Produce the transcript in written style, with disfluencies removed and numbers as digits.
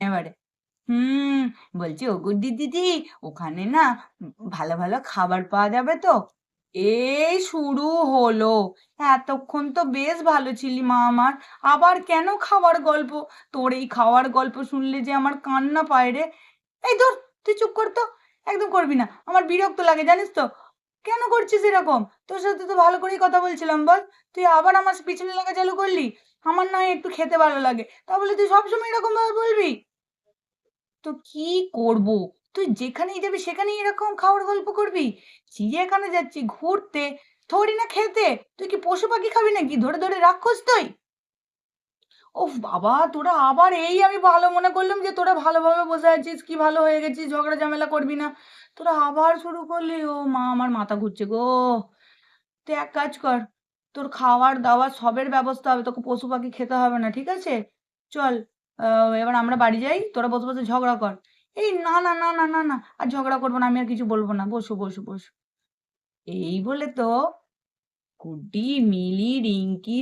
এবারে হুম, বলছি ও গুড্ডি দিদি ওখানে না ভালো, ভালো খাবার পাওয়া যাবে তো? এই শুরু হলো। এতক্ষণ তো বেশ ভালো ছিলি মা আমার। আবার কেন খাওয়ার গল্প? তোর এই খাওয়ার গল্প শুনলে যে আমার কান্না পায় রে। এই ধুর! তুই চুপ কর তো। একদম করবি না। আমার বিরক্ত লাগে জানিস তো? কেন করছিস এরকম? তোর সাথে তো ভালো করেই কথা বলছিলাম বল? তুই আবার আমার পিছনে লাগা চালু করলি? আমার না হয় একটু খেতে ভালো লাগে। তা বলে তুই সবসময় এরকমভাবে বলবি? তো কি করব? তুই যেখানেই যাবি সেখানেই এরকম খাওয়ার গল্প করবি? চিড়িয়াখানা যাচ্ছি ঘুরতে, থোড়ি না খেতে। তুই কি পশু পাখি খাবি নাকি? ধরে, ধরে রাক্ষস তুই? ওফ বাবা! তোরা আবার এই আমি ভালো মনে করলাম যে তোরা ভালোভাবে বসে আছিস, কি ভালো হয়ে গেছিস, ঝগড়া ঝামেলা করবি না। তোরা আবার শুরু করলি। ও মা আমার মাথা ঘুরছে গো! তুই এক কাজ কর, তোর খাওয়ার-দাওয়ার সবের ব্যবস্থা হবে। তোকে পশু পাখি খেতে হবে না, ঠিক আছে? চল আ এবার আমরা বাড়ি যাই। তোরা বসে, বসে ঝগড়া কর। এই না, না, না, না, না, না। আর ঝগড়া করব না। আমি আর কিছু বলব না। বসো, বসো, বসো। এই বলে তো গুড্ডি, মিলি, রিঙ্কি,